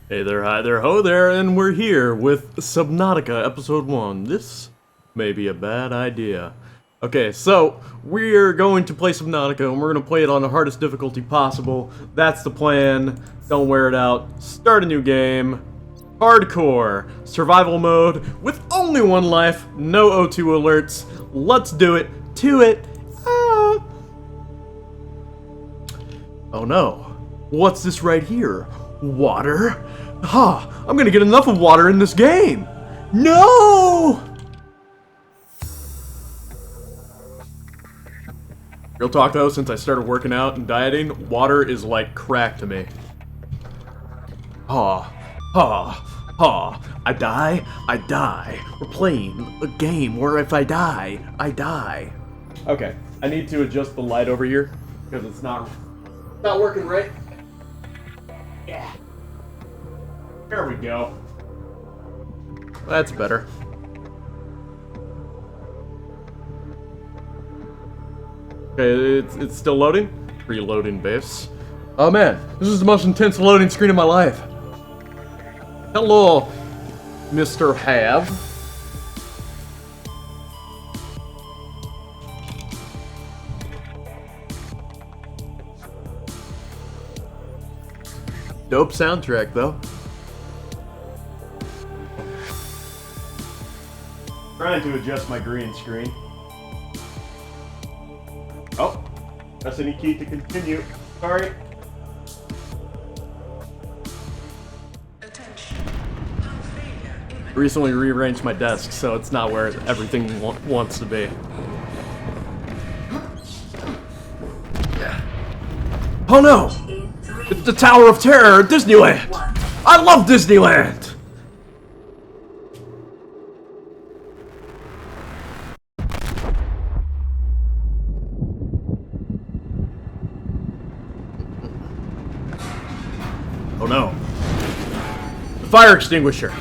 Hey there, hi there, ho there, and we're here with Subnautica Episode 1. This may be a bad idea. Okay, so we're going to play Subnautica, and we're going to play it on the hardest difficulty possible. That's the plan. Don't wear it out. Start a new game. Hardcore. Survival mode with only one life. No O2 alerts. Let's do it. To it. Ah. Oh no. What's this right here? Water? Ha! I'm gonna get enough of water in this game! No! Real talk though, since I started working out and dieting, water is like crack to me. Ha! Ha! Ha! I die. We're playing a game where if I die, I die. Okay, I need to adjust the light over here, because it's not working right. Yeah. There we go. That's better. Okay, it's still loading? Reloading base. Oh man, this is the most intense loading screen of my life. Hello, Mr. Have. Dope soundtrack though. Trying to adjust my green screen. Oh, press any key to continue. Sorry. Recently rearranged my desk, so it's not where everything wants to be. Oh no! It's the Tower of Terror at Disneyland! I love Disneyland! Oh no. The fire extinguisher.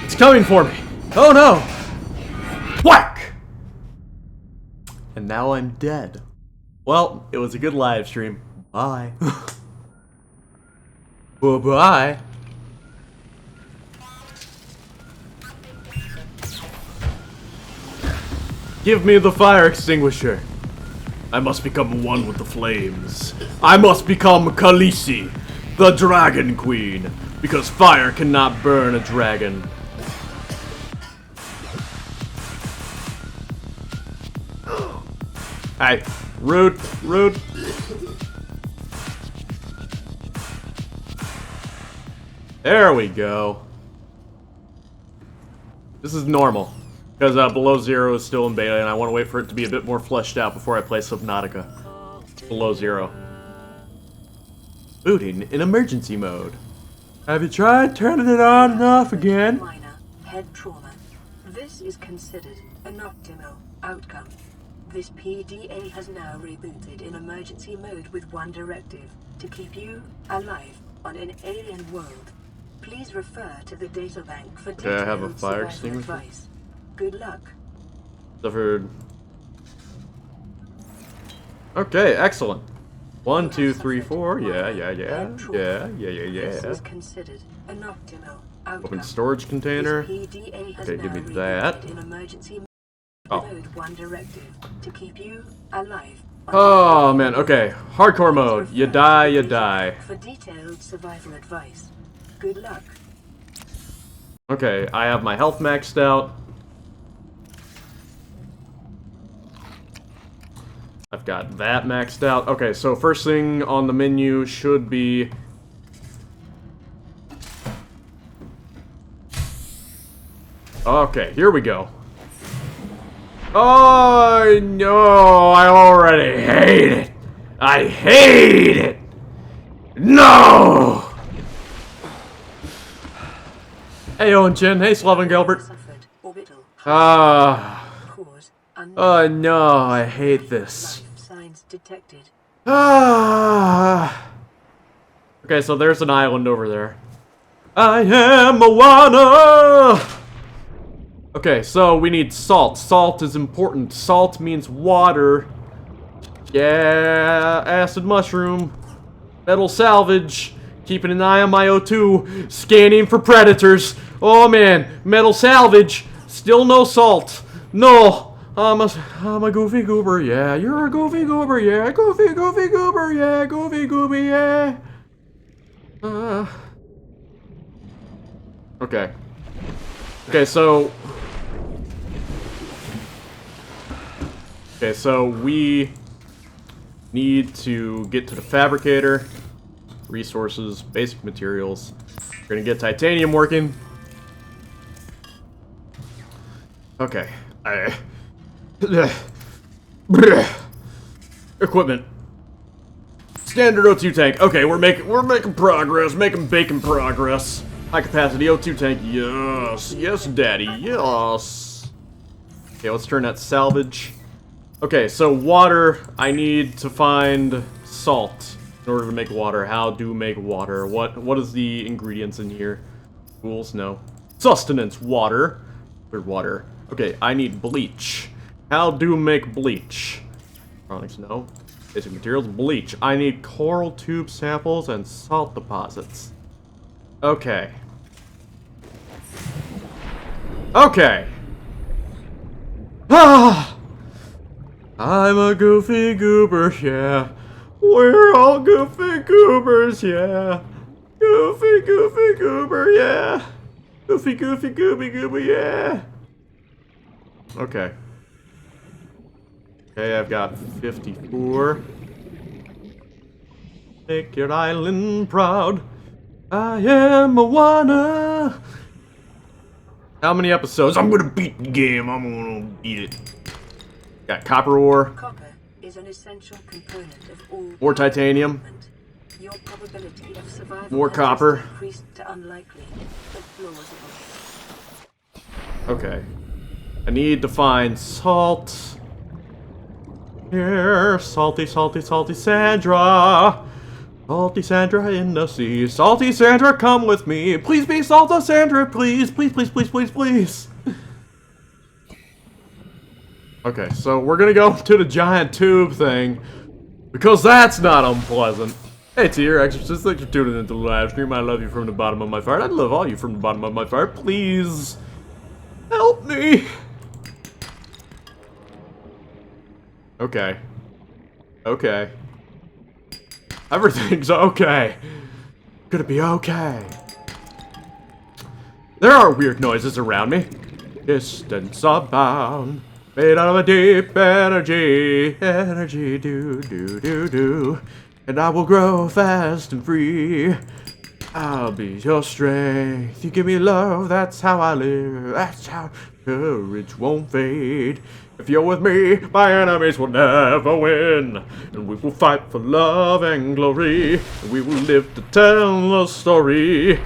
It's coming for me. Oh no. Whack! And now I'm dead. Well, it was a good live stream. Bye. Bye-bye. Give me the fire extinguisher. I must become one with the flames. I must become Khaleesi, the Dragon Queen, because fire cannot burn a dragon. Hey, rude. There we go. This is normal, because Below Zero is still in beta, and I want to wait for it to be a bit more fleshed out before I play Subnautica. Below Zero. Booting in emergency mode. Have you tried turning it on and off again? Minor head trauma. This is considered an optimal outcome. This PDA has now rebooted in emergency mode with one directive: to keep you alive on an alien world. Please refer to the databank for detailed I have a fire survival extinguisher. advice. Good luck. Suffered. Okay, excellent. 1, 2, 3, 4. Yeah. This is considered an optimal outcome. Open storage container. This PDA has Okay, give me now that. rebooted in emergency Oh. mode one directive: to keep you alive. Oh man, okay. Hardcore mode. You die. For detailed survival advice. Good luck. Okay, I have my health maxed out. I've got that maxed out. Okay, so first thing on the menu should be... Okay, here we go. Oh no, I already hate it. I hate it. No! Hey Owen Chin, hey Sloven Gilbert. Suffered orbital cause Oh no, I hate this. life signs detected. Okay, so there's an island over there. I am Moana! Okay, so we need salt. Salt is important. Salt means water. Yeah, acid mushroom. Metal salvage. Keeping an eye on my O2. Scanning for predators. Oh man, metal salvage. Still no salt. No. I'm a goofy goober. Yeah, you're a goofy goober. Yeah, goofy goober. Yeah, goofy gooby. Yeah. Okay. Okay, so... Okay, so we need to get to the fabricator. Resources, basic materials. We're gonna get titanium working. Okay. Equipment. Standard O2 tank. Okay, we're making progress, making bacon progress. High capacity O2 tank. Yes. Yes, daddy. Yes. Okay, let's turn that salvage. Okay, so water, I need to find salt in order to make water. How do make water? What is the ingredients in here? Tools? No. Sustenance, water. Weird water. Okay, I need bleach. How do make bleach? Electronics, no. Basic materials, bleach. I need coral tube samples and salt deposits. Okay. Okay. Ah! I'm a goofy goober, yeah. We're all goofy goobers, yeah. Goofy goober, yeah. Goofy goober, yeah. Okay. Okay, I've got 54. Make your island proud. I am Moana. How many episodes? I'm gonna beat the game. I'm gonna beat it. Got copper ore. Copper is an essential component of all. More titanium. Your probability of survival More copper. increased to unlikely, but plausible. Okay. I need to find salt. Here, salty Sandra. Salty Sandra in the sea. Salty Sandra, come with me. Please be Salty Sandra, please. Please. Okay, so we're gonna go to the giant tube thing. Because that's not unpleasant. Hey, to your exorcist, thanks for tuning into the live stream. I love you from the bottom of my heart. I love all you from the bottom of my heart. Please help me. Okay. Okay. Everything's okay. Gonna be okay. There are weird noises around me. Distance abound. Made out of a deep energy. Energy, do. And I will grow fast and free. I'll be your strength. You give me love, that's how I live. That's how courage won't fade. If you're with me, my enemies will never win. And we will fight for love and glory. And we will live to tell the story.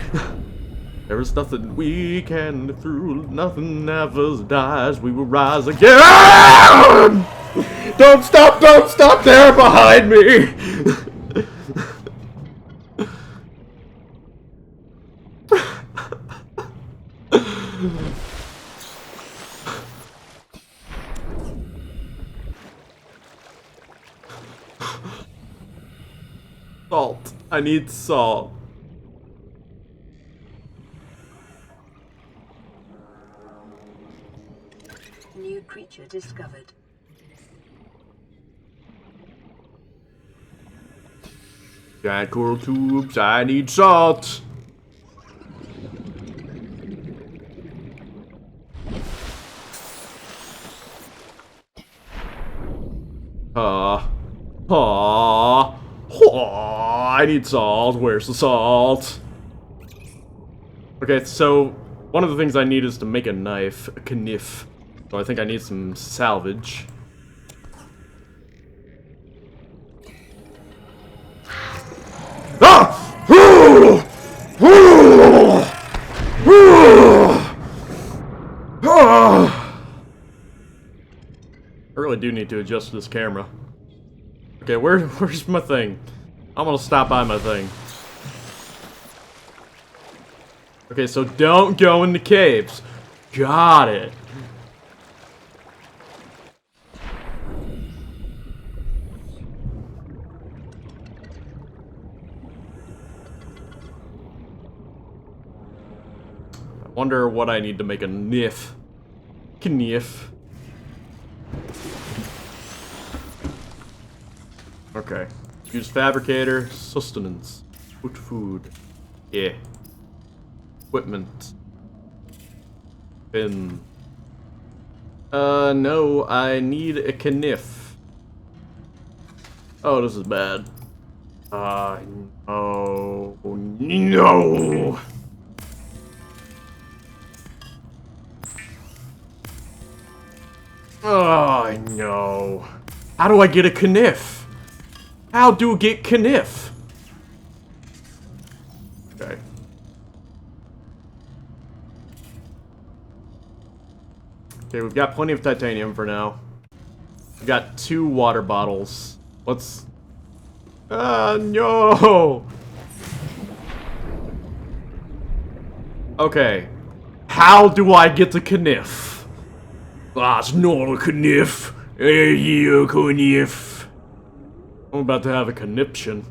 There is nothing we can live through. Nothing ever dies. We will rise again. Don't stop there behind me. Salt. I need salt. New creature discovered. Giant coral tubes. I need salt. I need salt. Where's the salt? Okay, so one of the things I need is to make a knife, a kniff. So I think I need some salvage. Ah! I really do need to adjust this camera. Okay, where's my thing? I'm gonna stop by my thing. Okay, so don't go in the caves. Got it. Wonder what I need to make a kniff. Kniff. Okay. Use fabricator, sustenance, food. Yeah. Equipment. Bin. No, I need a kniff. Oh, this is bad. No. No! Oh, no. How do I get a kniff? How do I get kniff? Okay. Okay, we've got plenty of titanium for now. We've got 2 water bottles. Let's... no! Okay. How do I get the kniff? Ah, it's not a kniff. Hey, you kniff. I'm about to have a conniption.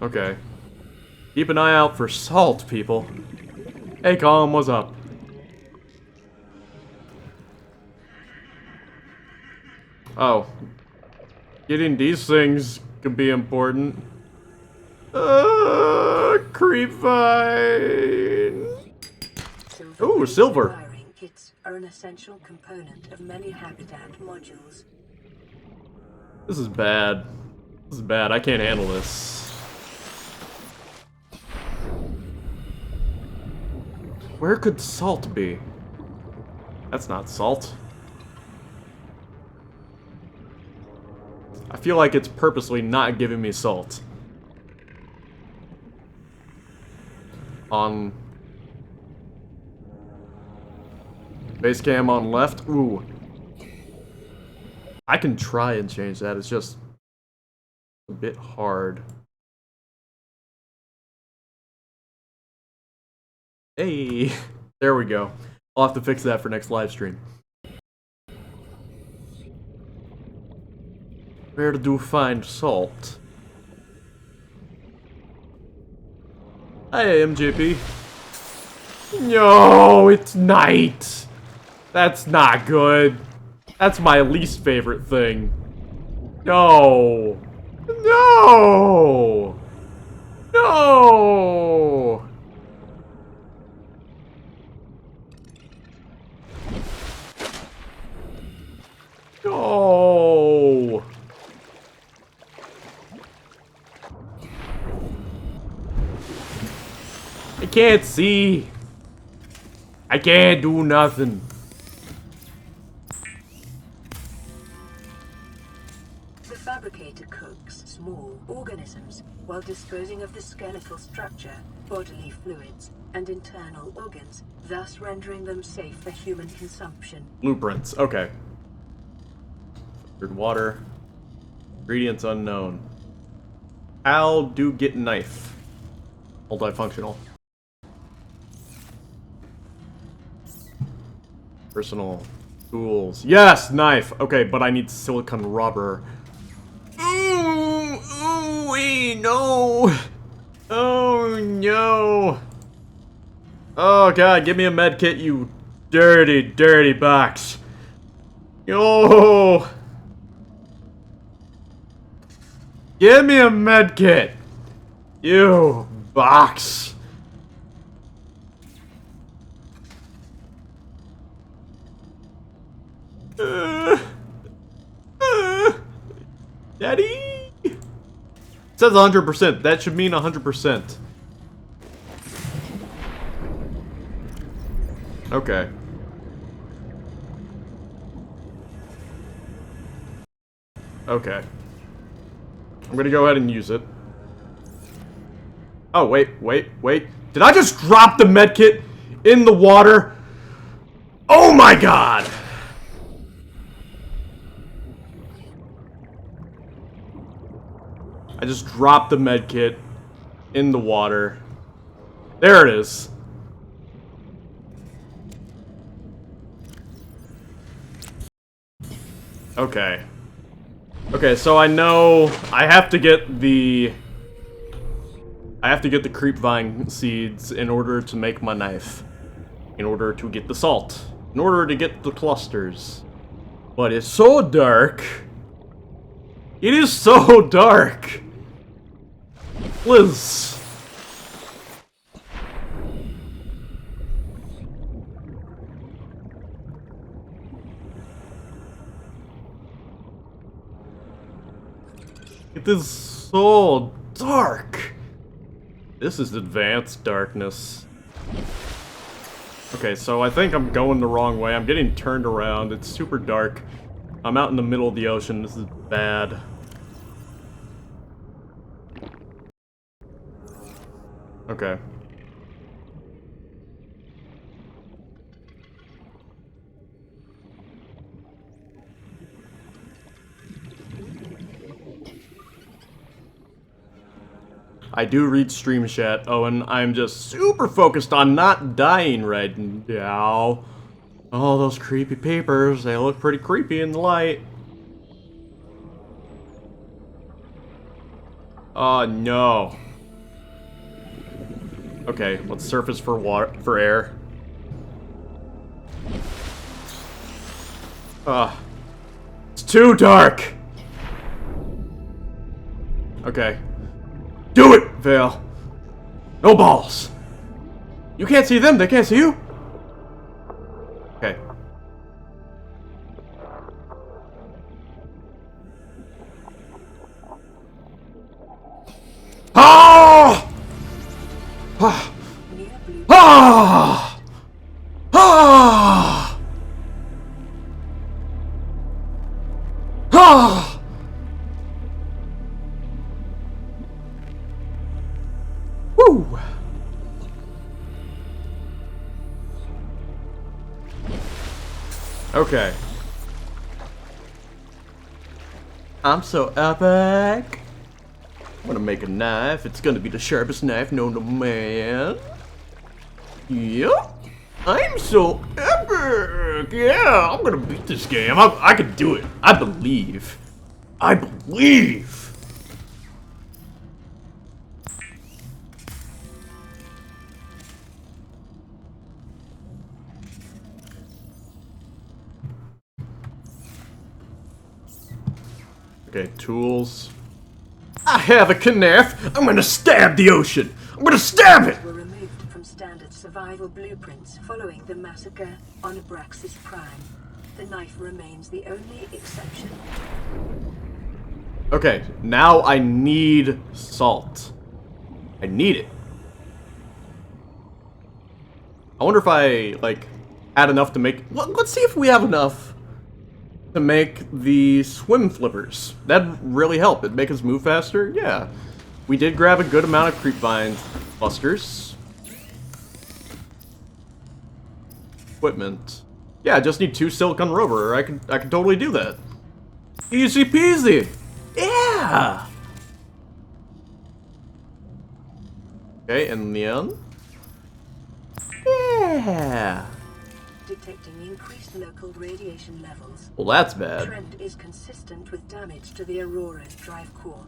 Okay. Keep an eye out for salt, people. Hey, Colin, what's up? Oh. Getting these things could be important. Creep vine. Ooh, silver. Wiring kits are an essential component of many habitat modules. This is bad. This is bad. I can't handle this. Where could salt be? That's not salt. I feel like it's purposely not giving me salt. On... Base cam on left? Ooh. I can try and change that, it's just a bit hard. Hey! There we go. I'll have to fix that for next live stream. Where do find salt? Hey, MJP. No, it's night! That's not good. That's my least favorite thing. No! No! No! No! I can't see. I can't do nothing. The fabricator cooks small organisms while disposing of the skeletal structure, bodily fluids, and internal organs, thus rendering them safe for human consumption. Blueprints. Okay. Filtered water. Ingredients unknown. How do get knife? Multifunctional. Personal tools. Yes, knife. Okay, but I need silicone rubber. Ooh, wait, no. Oh no. Oh god, give me a med kit, you dirty, dirty box. Yo. Give me a med kit. You box. Daddy! It says 100%. That should mean 100%. Okay. Okay. I'm gonna go ahead and use it. Oh, wait. Did I just drop the medkit in the water? Oh my god! I just dropped the medkit in the water. There it is. Okay. Okay, so I know I have to get the... I have to get the creepvine seeds in order to make my knife. In order to get the salt. In order to get the clusters. But it's so dark. It is so dark. Liz. It is so dark. This is advanced darkness. Okay, so I think I'm going the wrong way. I'm getting turned around. It's super dark. I'm out in the middle of the ocean. This is bad. Okay. I do read stream chat. Oh, and I'm just super focused on not dying right now. Oh, those creepy papers. They look pretty creepy in the light. Oh, no. Okay, let's surface for water, for air. It's too dark. Okay. Do it, Vale. No balls. You can't see them, they can't see you. Okay. Ah! Ah! Ah! Ah! Ah! Woo! Okay. I'm so epic. I'm gonna make a knife. It's gonna be the sharpest knife known to man. Yep. I'm so epic. Yeah, I'm gonna beat this game. I can do it. I believe. I believe. Okay, tools. I have a knife. I'm gonna stab the ocean. I'm gonna stab it. Were removed from standard survival blueprints following the massacre on Abraxas Prime. The knife remains the only exception. Okay, now I need salt. I need it. I wonder if I, like, had enough to make... Let's see if we have enough to make the swim flippers. That'd really help. It'd make us move faster. Yeah. We did grab a good amount of creepvine clusters. Equipment. Yeah, I just need 2 silicon rubber. I can totally do that. Easy peasy. Yeah. Okay, and the end. Yeah. Detecting increased local radiation levels. Well, that's bad. Trend is consistent with damage to the Aurora's drive core,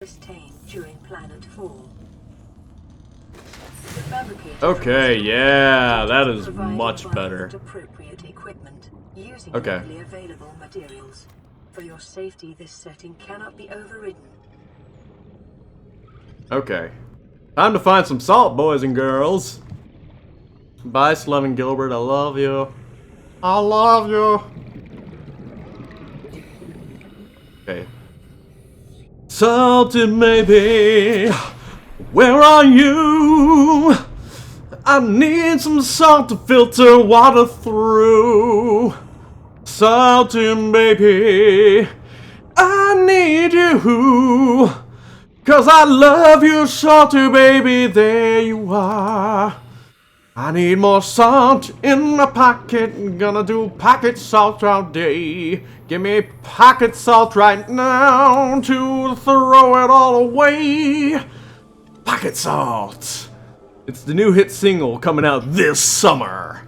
sustained during planet fall. The fabricator Okay, yeah, that is much better. Appropriate equipment using Okay. locally available materials. For your safety, this setting cannot be overridden. Okay. Time to find some salt, boys and girls. Bye, Slum and Gilbert. I love you. I love you. Okay. Salted maybe. Where are you? I need some salt to filter water through. Salted baby. I need you. 'Cause I love you, salty baby. There you are. I need more salt in my pocket. Gonna do pocket salt all day. Give me pocket salt right now to throw it all away. Pocket salt. It's the new hit single coming out this summer.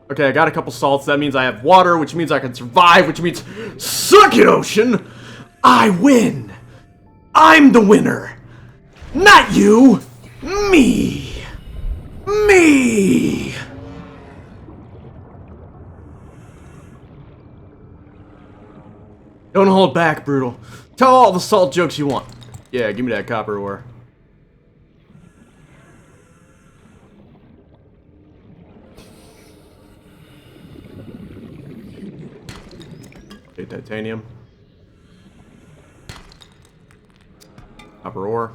Okay, I got a couple salts. That means I have water, which means I can survive, which means suck it, ocean. I win. I'm the winner. Not you! Me! Me! Don't hold back, Brutal. Tell all the salt jokes you want. Yeah, give me that copper ore. Okay, titanium. Copper ore.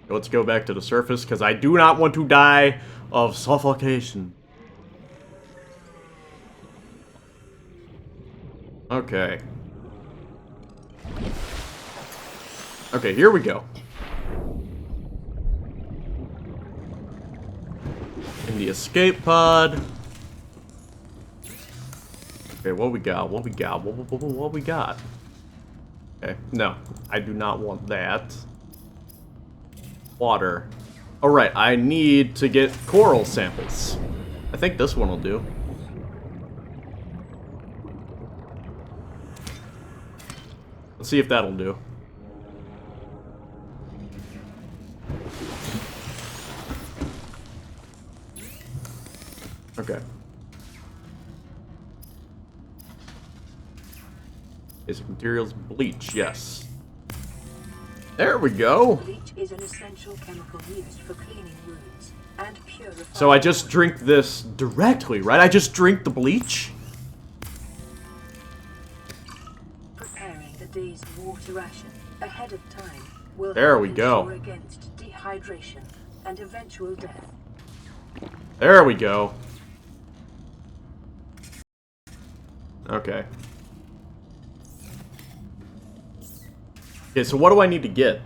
Let's go back to the surface, because I do not want to die of suffocation. Okay. Okay, here we go. In the escape pod. Okay, what we got? What we got? What we got? Okay, no. I do not want that. Water. Alright, I need to get coral samples. I think this one will do. Let's see if that'll do. Okay. Basic materials, bleach, yes. There we go. Bleach is an essential chemical used for cleaning wounds and purifying. So I just drink this directly, right? I just drink the bleach? Preparing the day's water ration ahead of time will There we help go. ensure against dehydration and eventual death. There we go. Okay. Okay, so what do I need to get?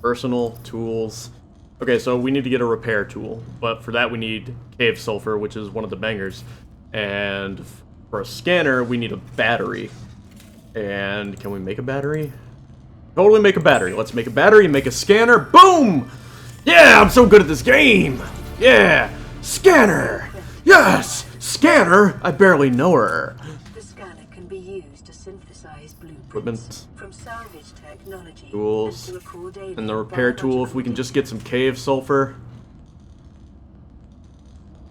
Personal, tools. Okay, so we need to get a repair tool. But for that we need cave sulfur, which is one of the bangers. And for a scanner, we need a battery. And can we make a battery? Totally make a battery. Let's make a battery and make a scanner. Boom! Yeah, I'm so good at this game! Yeah! Scanner! Yes! Scanner! I barely know her. The scanner can be used to synthesize blueprints Equipment. from salvage technology Tools. and to record alien And the repair tool, if we can just get some cave sulfur.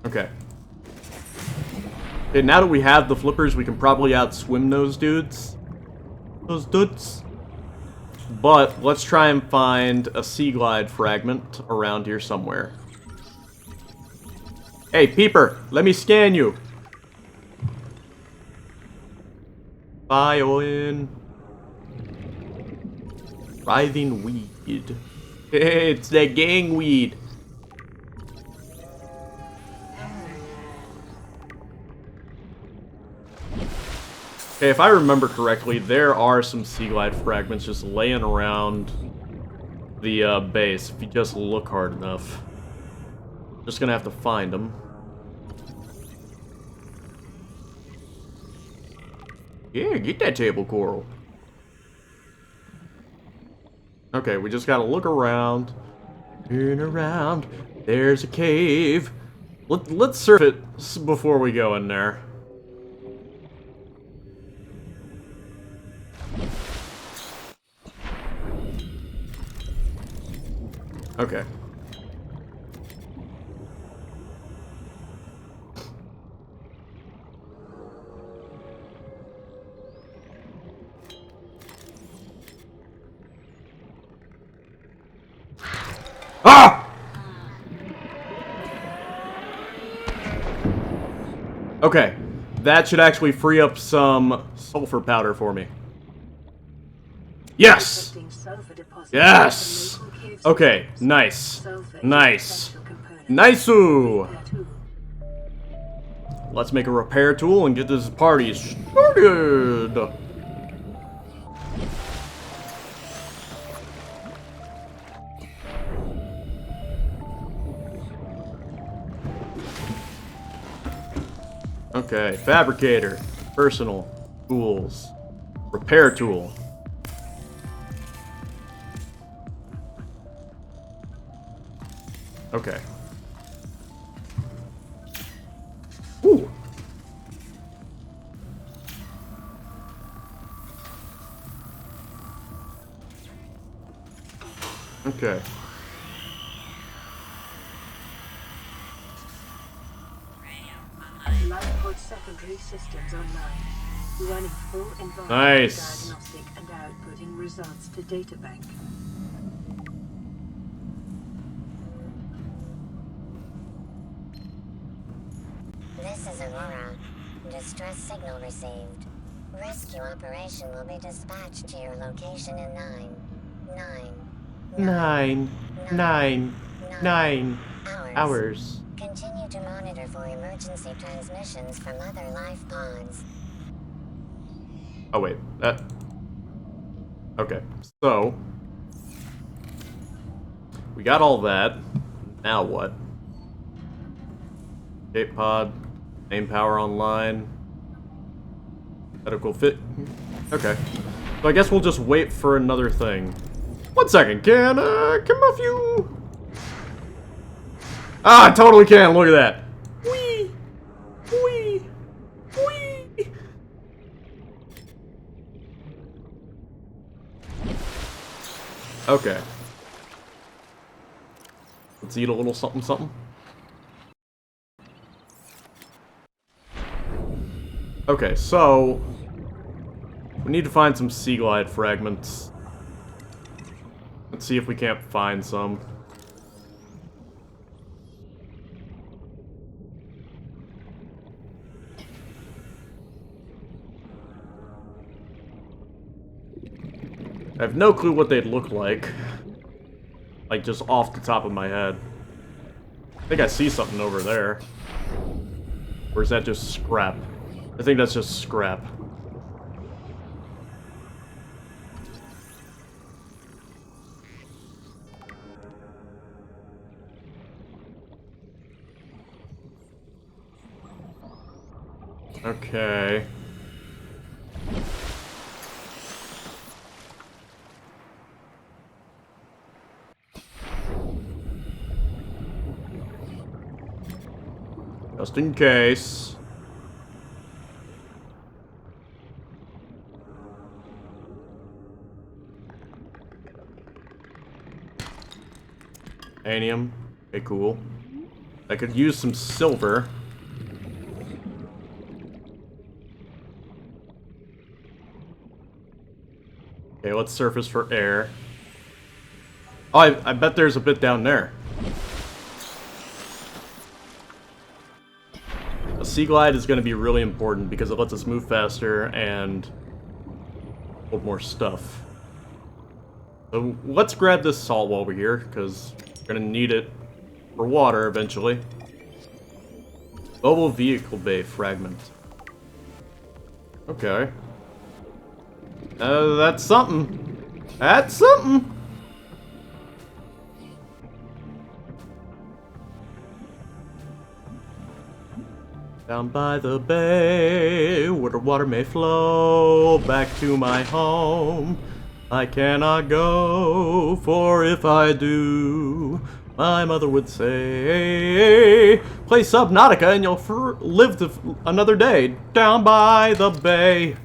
Okay. Okay, now that we have the flippers, we can probably outswim those dudes. Those dudes. But let's try and find a sea glide fragment around here somewhere. Hey, Peeper, let me scan you. Bioin. Writhing weed. It's the gang weed. Okay, if I remember correctly, there are some sea glide fragments just laying around the base, if you just look hard enough. Just gonna have to find them. Yeah, get that table coral. Okay, we just gotta look around. Turn around. There's a cave. Let's surf it before we go in there. Okay. Ah! Okay. That should actually free up some sulfur powder for me. Yes! Yes! Okay, nice. Nice. Nice-oo! Let's make a repair tool and get this party started! Okay, fabricator, personal, tools, repair tool. Okay. Ooh. Okay. secondary systems online, running full environmental Nice. diagnostic and outputting results to databank. This is Aurora. Distress signal received. Rescue operation will be dispatched to your location in 9 hours. Continue to monitor for emergency transmissions from other life pods. Oh wait, that... Okay, so... we got all that. Now what? Escape pod. Main power online. Medical fit. Okay. So I guess we'll just wait for another thing. 1 second, can come off you? Ah, I totally can, look at that. Whee! Whee! Whee! Okay. Let's eat a little something something. Okay, so... we need to find some sea glide fragments. Let's see if we can't find some. I have no clue what they'd look like. Like, just off the top of my head. I think I see something over there. Or is that just scrap? I think that's just scrap. Okay. Just in case. Anium. Okay, cool. I could use some silver. Okay, let's surface for air. Oh, I bet there's a bit down there. A sea glide is going to be really important because it lets us move faster and hold more stuff. So let's grab this salt while we're here, because we're going to need it for water eventually. Mobile vehicle bay fragment. Okay. That's something. That's something. Down by the bay, where the water may flow back to my home. I cannot go, for if I do, my mother would say, play Subnautica and you'll live another day down by the bay.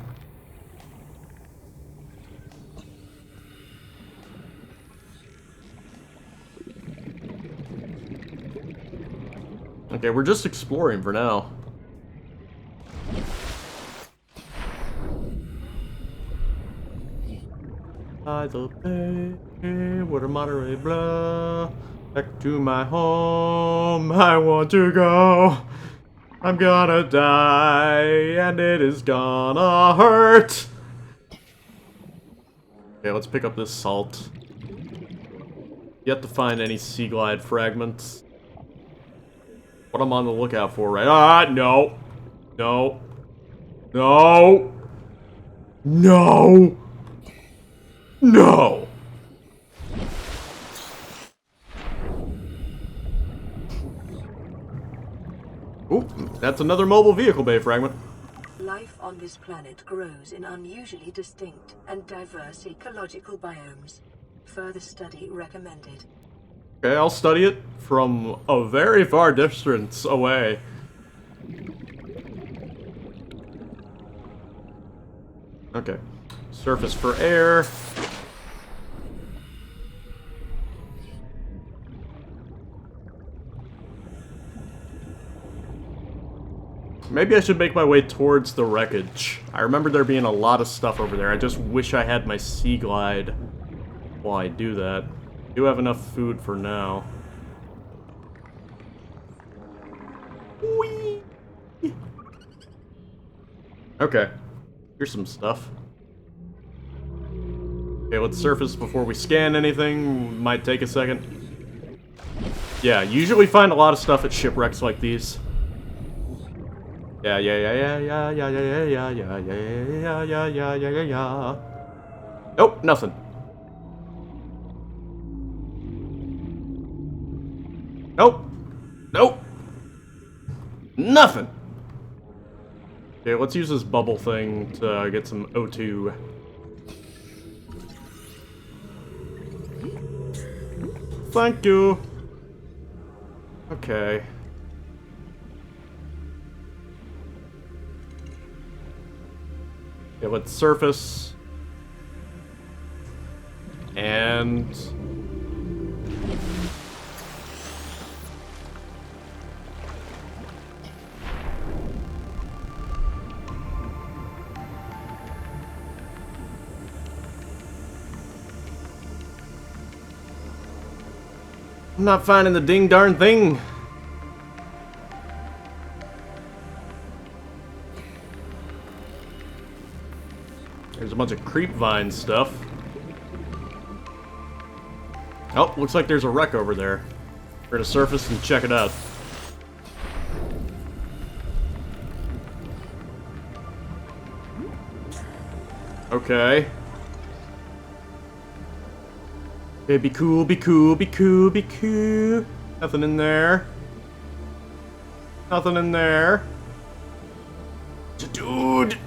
Okay, we're just exploring for now. By the bay, water Monterey blah. Back to my home, I want to go. I'm gonna die, and it is gonna hurt. Okay, let's pick up this salt. Yet to find any sea glide fragments. What I'm on the lookout for, right? No. No. No. No. No. Ooh, that's another mobile vehicle bay fragment. Life on this planet grows in unusually distinct and diverse ecological biomes. Further study recommended. Okay, I'll study it from a very far distance away. Okay. Surface for air. Maybe I should make my way towards the wreckage. I remember there being a lot of stuff over there. I just wish I had my sea glide while I do that. I do have enough food for now. Whee! Okay. Here's some stuff. Okay, let's surface before we scan anything. Might take a second. Yeah, usually find a lot of stuff at shipwrecks like these. Yeah. Nope, nothing. Nope. Nothing. Okay, let's use this bubble thing to get some O2. Thank you. Okay. Okay, let's surface. And... I'm not finding the ding darn thing. There's a bunch of creep vine stuff. Oh, looks like there's a wreck over there. We're gonna surface and check it out. Okay. Okay, be cool, be cool, be cool, be cool. Nothing in there. Nothing in there. Dude!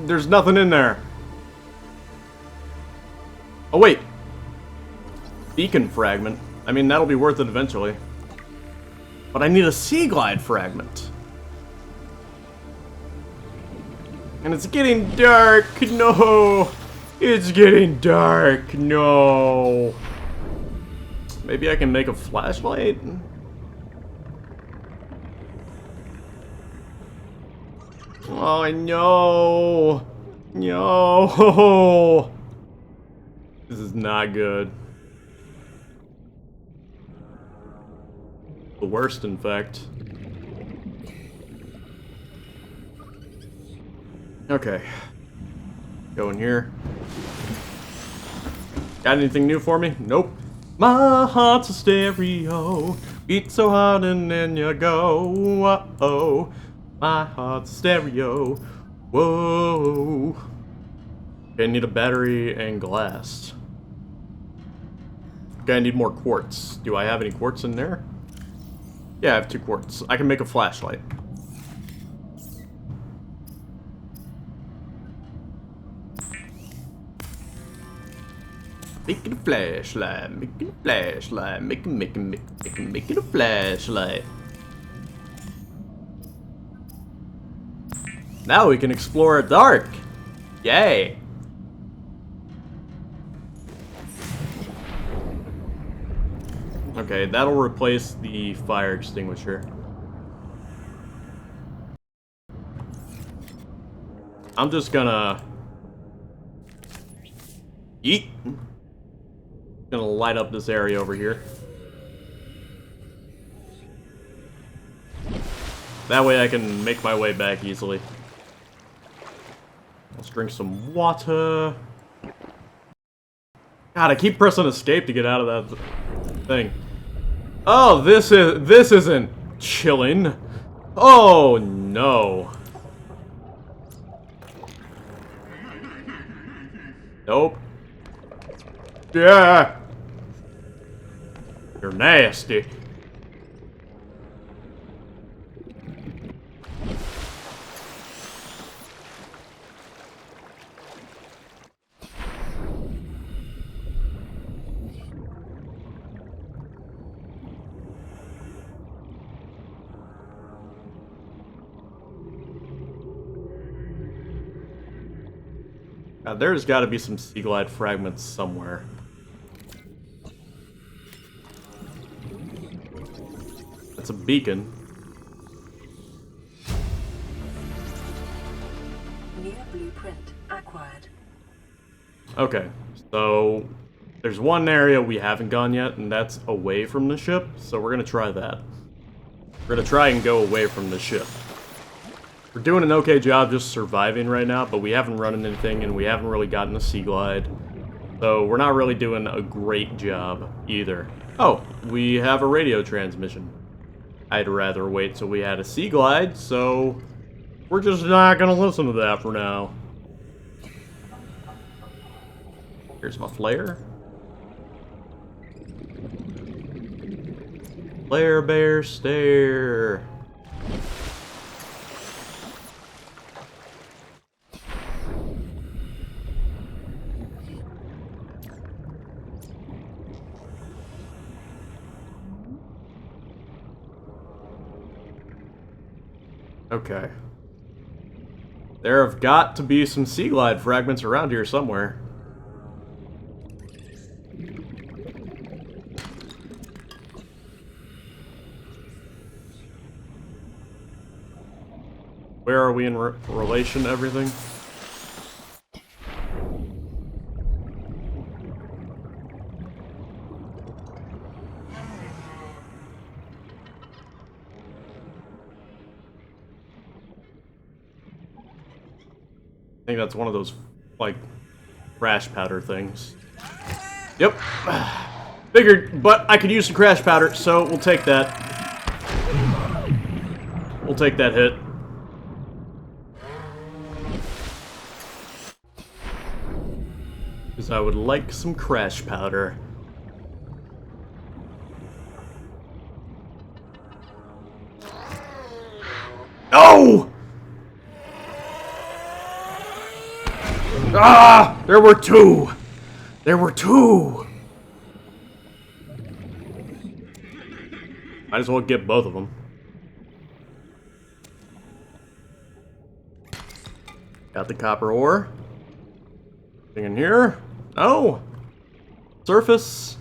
There's nothing in there. Oh, wait. Beacon fragment. I mean, that'll be worth it eventually. But I need a sea glide fragment. And it's getting dark. No. It's getting dark. No. Maybe I can make a flashlight? Oh, no. No. This is not good. The worst, in fact. Okay. Go in here. Got anything new for me? Nope. My heart's a stereo. Beat so hard and then you go. Whoa. My heart's a stereo. Whoa. Okay, I need a battery and glass. Okay, I need more quartz. Do I have any quartz in there? Yeah, I have 2 quartz. I can make a flashlight. Making a flashlight, making a flashlight, making a flashlight. Now we can explore dark. Yay. Okay, that'll replace the fire extinguisher. I'm just gonna eat. Gonna light up this area over here. That way I can make my way back easily. Let's drink some water. God, I keep pressing escape to get out of that thing. Oh, this isn't chilling. Oh no. Nope. Yeah. You're nasty. There's got to be some sea glide fragments somewhere. That's a beacon. New blueprint acquired. Okay, so there's one area we haven't gone yet, and that's away from the ship, so we're gonna try that. We're gonna try and go away from the ship. We're doing an okay job just surviving right now, but we haven't run into anything, and we haven't really gotten a sea glide. So we're not really doing a great job either. Oh, we have a radio transmission. I'd rather wait till we had a sea glide, so we're just not gonna listen to that for now. Here's my flare. Flare bear stare. Okay. There have got to be some sea glide fragments around here somewhere. Where are we in relation to everything? I think that's one of those, like, crash powder things. Yep. Figured, but I could use some crash powder, so we'll take that. We'll take that hit. Because I would like some crash powder. No! Ah! There were two! There were two! Might as well get both of them. Got the copper ore. Anything in here? No! Surface.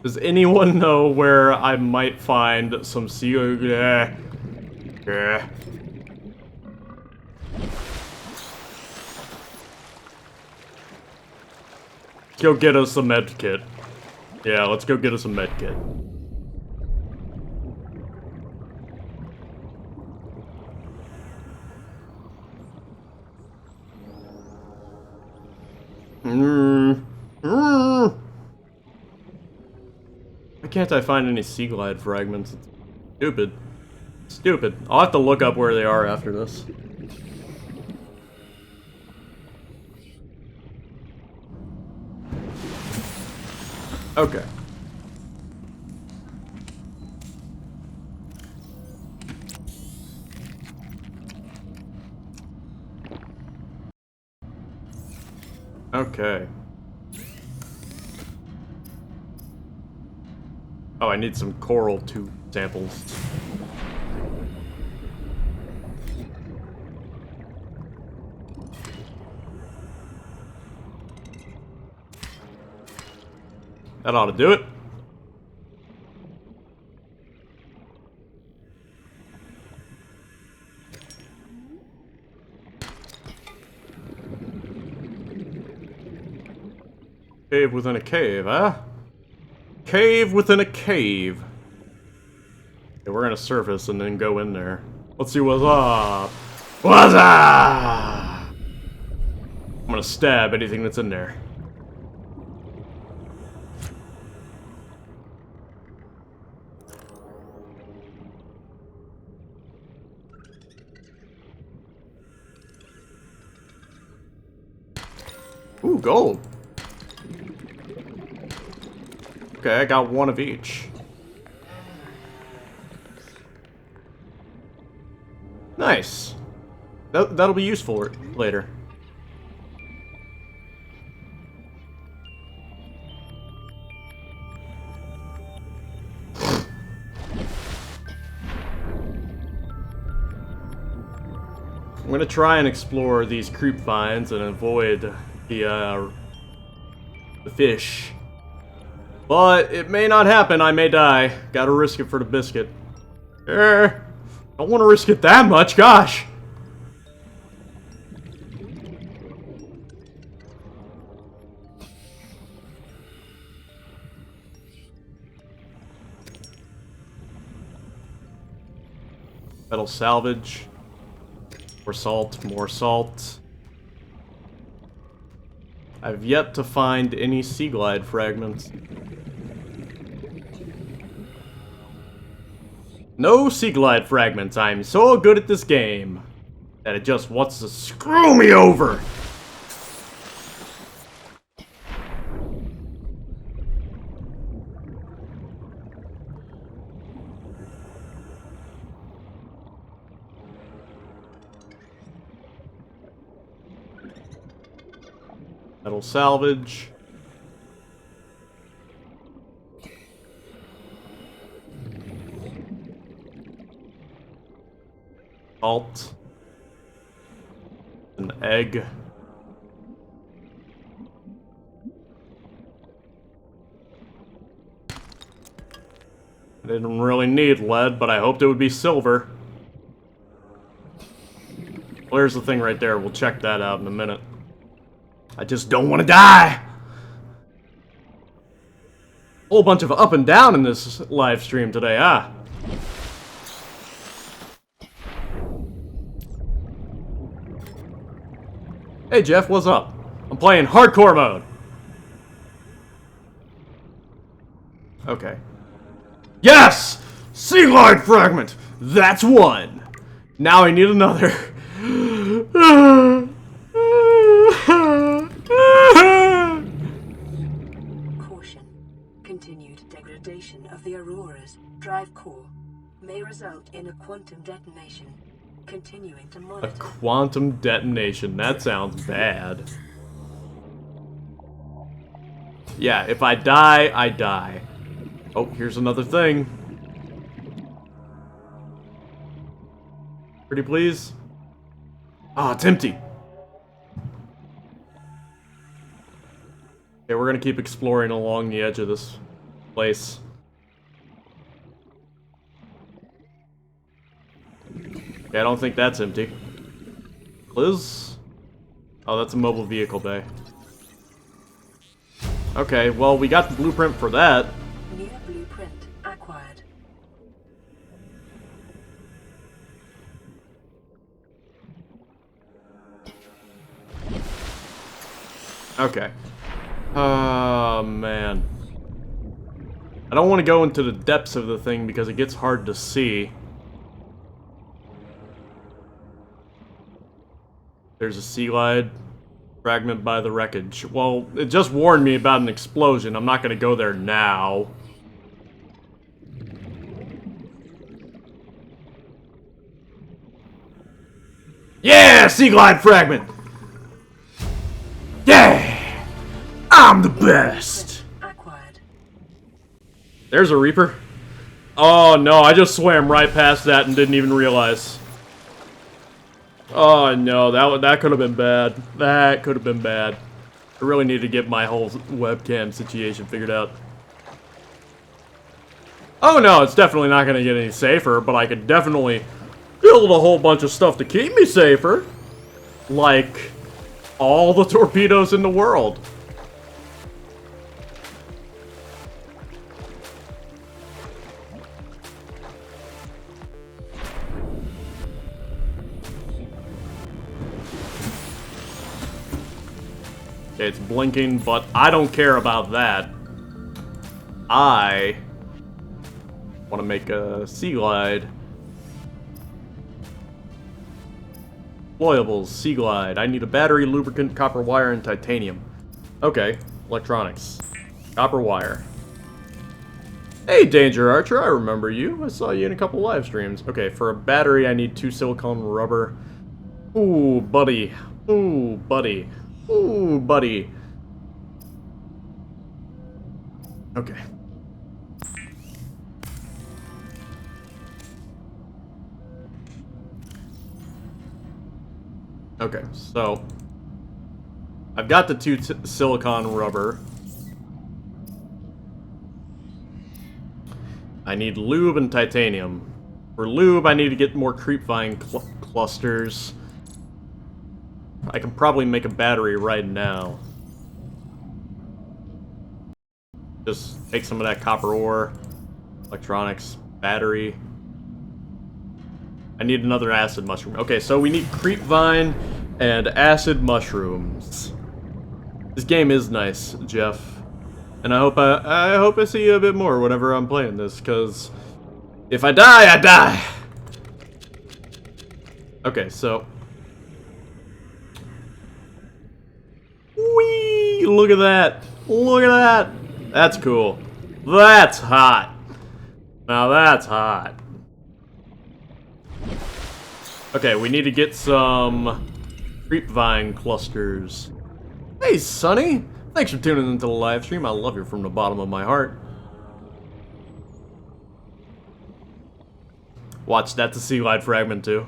Does anyone know where I might find some sea... Let's go get us a med kit. Yeah, let's go get us a med kit. Why can't I find any sea glide fragments? It's stupid. Stupid. I'll have to look up where they are after this. Okay. Okay. Oh, I need some coral tube samples. That ought to do it. Cave within a cave, huh? Cave within a cave. Okay, we're gonna surface and then go in there. Let's see what's up. What's up? I'm gonna stab anything that's in there. Ooh, gold. Okay, I got one of each. Nice. That'll be useful later. I'm gonna try and explore these creep vines and avoid the fish. But it may not happen, I may die. Gotta risk it for the biscuit. Don't want to risk it that much, gosh! Metal salvage. More salt, more salt. I've yet to find any sea glide fragments. No sea glide fragments. I'm so good at this game that it just wants to screw me over. Metal salvage. Salt. An egg. I didn't really need lead, but I hoped it would be silver. Well, there's the thing right there. We'll check that out in a minute. I just don't want to die! Whole bunch of up and down in this live stream today, huh? Hey Jeff, what's up? I'm playing hardcore mode. Okay. Yes! Sea glide fragment! That's one! Now I need another. Caution. Continued degradation of the Aurora's drive core may result in a quantum detonation. Continuing to A monitor. quantum detonation. That sounds bad. Yeah, if I die, I die. Oh, here's another thing. Pretty please? Ah, it's empty. Okay, we're gonna keep exploring along the edge of this place. Okay, I don't think that's empty. Liz? Oh, that's a mobile vehicle bay. Okay, well, we got the blueprint for that. New blueprint acquired. Okay. Oh, man. I don't want to go into the depths of the thing because it gets hard to see. There's a sea glide fragment by the wreckage. Well, it just warned me about an explosion. I'm not going to go there now. Yeah! Sea glide fragment! Yeah! I'm the best! Acquired. There's a Reaper. Oh no, I just swam right past that and didn't even realize. Oh no, that could have been bad. That could have been bad. I really need to get my whole webcam situation figured out. Oh no, it's definitely not going to get any safer, but I could definitely build a whole bunch of stuff to keep me safer. Like all the torpedoes in the world. Okay, it's blinking, but I don't care about that. I want to make a sea glide. Deployables, sea glide. I need a battery, lubricant, copper wire, and titanium. Okay, electronics. Copper wire. Hey, Danger Archer, I remember you. I saw you in a couple live streams. Okay, for a battery, I need 2 silicone rubber. Ooh, buddy. Ooh, buddy. Ooh, buddy. Okay. Okay, so I've got the 2 silicone rubber. I need lube and titanium. For lube, I need to get more creepvine clusters. I can probably make a battery right now. Just take some of that copper ore, electronics, battery. I need another acid mushroom. Okay, so we need creepvine and acid mushrooms. This game is nice, Jeff. And I hope I see you a bit more whenever I'm playing this, because if I die, I die! Okay, so... Whee! Look at that! Look at that! That's cool. That's hot. Now that's hot. Okay, we need to get some creepvine clusters. Hey, Sonny! Thanks for tuning into the live stream. I love you from the bottom of my heart. Watch, that's a sea glide fragment too.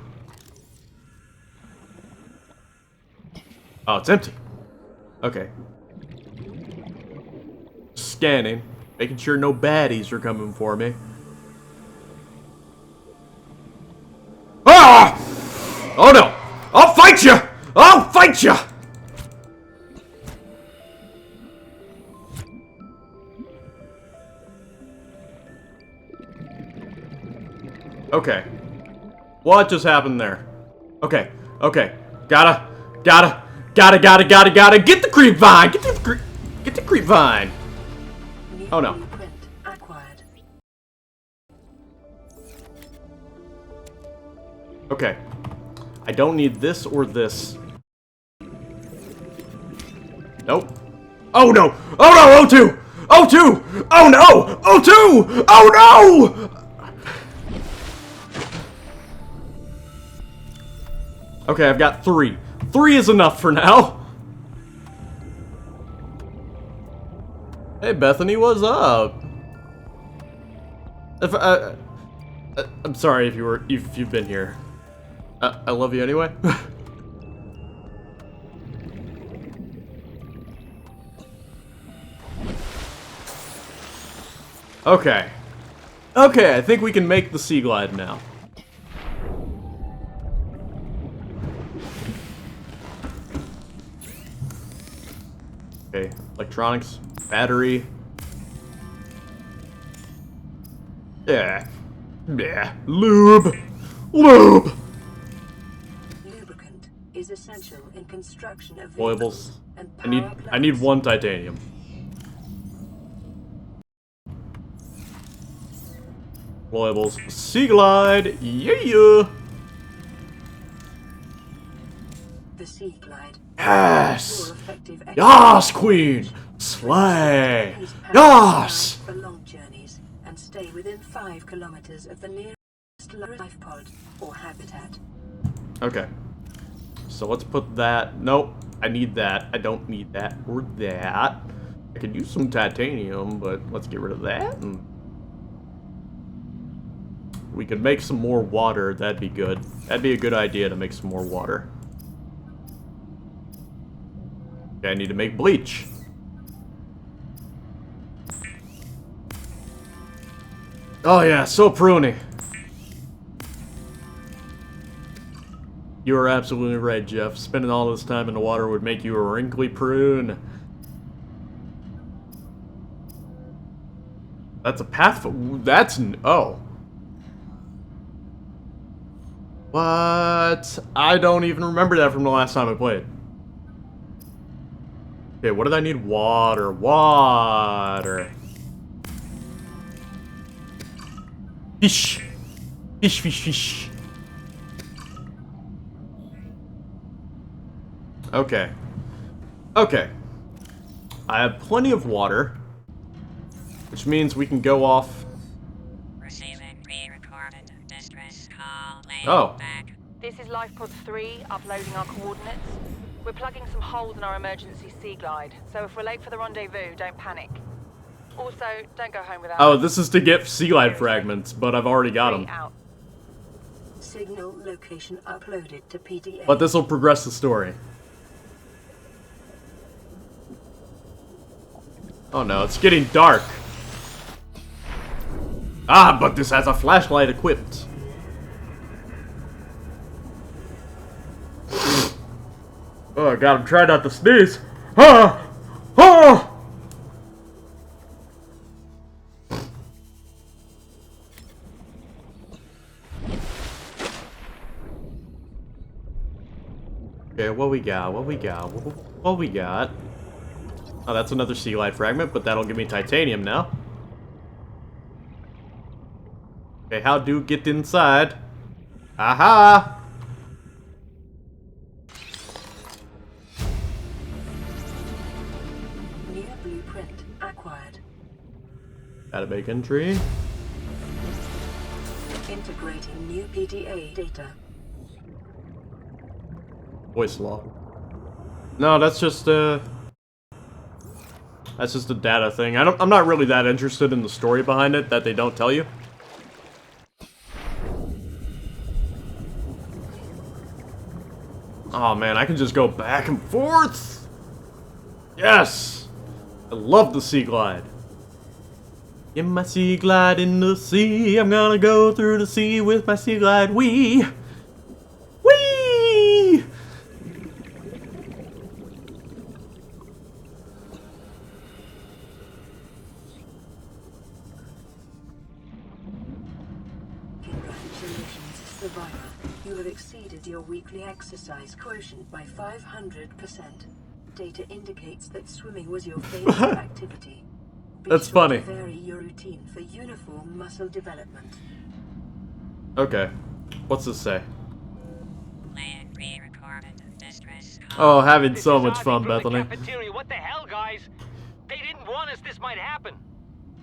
Oh, it's empty. Okay. Scanning, making sure no baddies are coming for me. Ah! Oh no! I'll fight you! I'll fight you! Okay. What just happened there? Okay. Okay. Gotta get the creepvine! Get the creepvine! Oh no. Okay. I don't need this or this. Nope. Oh no! Oh no! O2! O2! Oh no! O2! Oh no! Okay, I've got 3. 3 is enough for now. Hey Bethany, what's up? If I'm sorry if you've been here. I love you anyway. Okay. Okay, I think we can make the sea glide now. Okay, electronics, battery. Yeah. Yeah. Lube. Lube. Lubricant is essential in construction of Foibles. vehicles and I need 1 titanium. Foibles. Sea glide. Yeah. The sea glide. Yes. Yes, queen. Slay. Yes. For long journeys and stay within 5 kilometers of the nearest life pod or habitat. Okay. So let's put that. Nope. I need that. I don't need that or that. I could use some titanium, but let's get rid of that. And we could make some more water. That'd be good. That'd be a good idea to make some more water. Okay, I need to make bleach. Oh yeah, so pruny. You are absolutely right, Jeff. Spending all this time in the water would make you a wrinkly prune. That's a path. That's oh. What? I don't even remember that from the last time I played. Okay, what did I need? Water. Water. Fish. Fish, fish, fish. Okay. Okay. I have plenty of water, which means we can go off. Receiving pre-recorded distress call. Oh. Back. This is Lifepod 3, uploading our coordinates. We're plugging some holes in our emergency sea glide, so if we're late for the rendezvous, don't panic. Also, don't go home without... Oh, this is to get sea glide fragments, but I've already got them. Out. Signal location uploaded to PDA. But this will progress the story. Oh no, it's getting dark. Ah, but this has a flashlight equipped. Oh god, I'm trying not to sneeze. Ah! Ah! Okay, what we got? What we got? What we got? Oh, that's another sea light fragment, but that'll give me titanium now. Okay, how do get inside? Aha! New blueprint acquired. Gotta make entry. Integrating new PDA data. Voice log. No, that's just a data thing. I'm not really that interested in the story behind it that they don't tell you. Oh man, I can just go back and forth. Yes, I love the sea glide. In my sea glide in the sea, I'm gonna go through the sea with my sea glide. Wee. Congratulations, survivor. You have exceeded your weekly exercise quotient by 500%. Data indicates that swimming was your favorite activity. Be That's sure funny. to vary your routine for uniform muscle development. Okay, what's this say? Plan pre-recorded distress call. Oh, having This so is much Ozzy fun, from the Bethany. cafeteria. What the hell, guys? They didn't warn us this might happen.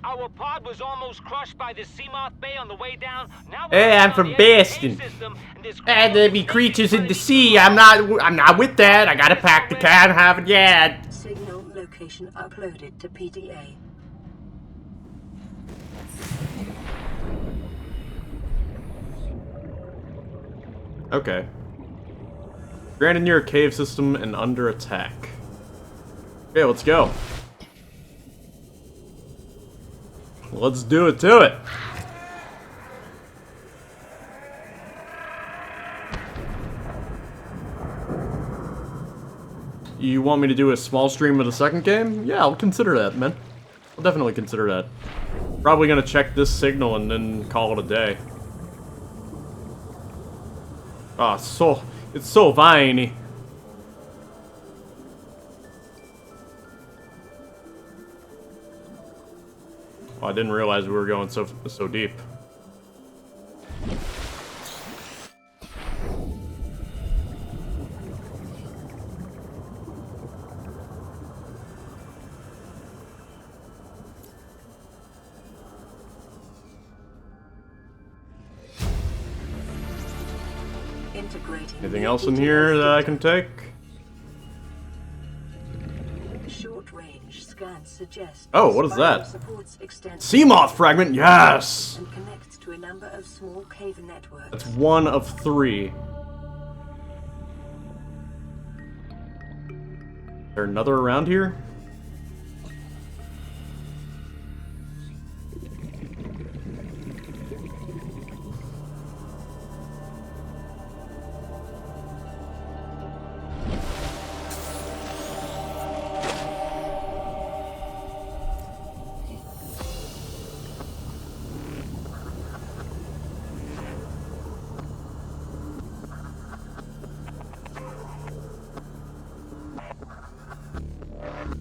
Our pod was almost crushed by the Seamoth Bay on the way down. Now we're Hey, I'm on from the edge of the Boston. cave system, and there's And there be creatures in the sea. I'm not with that. I gotta pack the cat and have it yet. Signal location uploaded to PDA. Okay. Granted, near a cave system and under attack. Okay, let's go. Let's do it to it. You want me to do a small stream of the second game? Yeah, I'll consider that, man. I'll definitely consider that. Probably gonna check this signal and then call it a day. Ah, it's so viney. Oh, I didn't realize we were going so deep. Integrating Anything new else in PDA here that I data. can take? Short-range scans suggest Oh, what is that? supports extensive Seamoth fragment, yes! and connects to a number of small cave networks. That's one of 3. Is there another around here?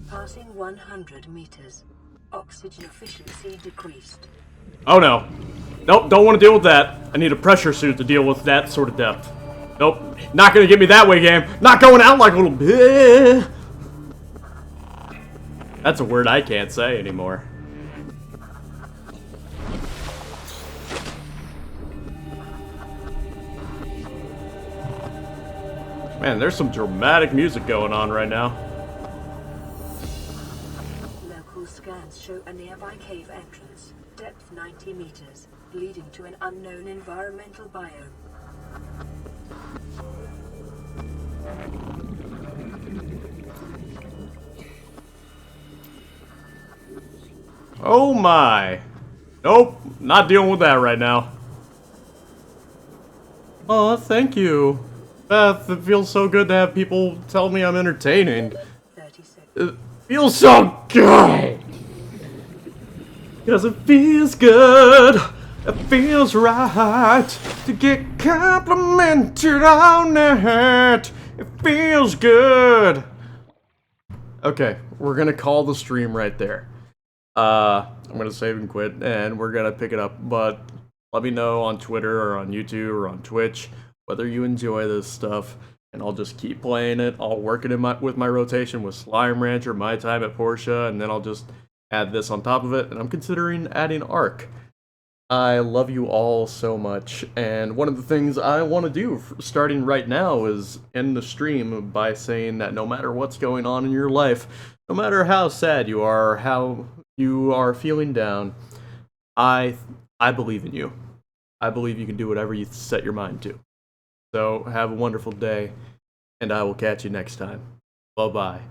Passing 100 meters. Oxygen efficiency decreased. Oh no. Nope, don't want to deal with that. I need a pressure suit to deal with that sort of depth. Nope, not gonna get me that way, game. Not going out like a little bit. That's a word I can't say anymore. Man, there's some dramatic music going on right now. Local scans show a nearby cave entrance, depth 90 meters, leading to an unknown environmental biome. Oh my. Nope, Not dealing with that right now. Oh, thank you. Beth, it feels so good to have people tell me I'm entertaining. 36. It feels so good! Cause it feels good. It feels right to get complimented on it. It feels good. Okay, we're gonna call the stream right there. I'm gonna save and quit, and we're gonna pick it up. But let me know on Twitter or on YouTube or on Twitch whether you enjoy this stuff, and I'll just keep playing it. I'll work it in with my rotation with Slime Rancher, my time at Porsche, and then I'll just add this on top of it. And I'm considering adding Ark. I love you all so much, and one of the things I want to do starting right now is end the stream by saying that no matter what's going on in your life, no matter how sad you are, how you are feeling down, I believe in you. I believe you can do whatever you set your mind to. So have a wonderful day, and I will catch you next time. Bye-bye.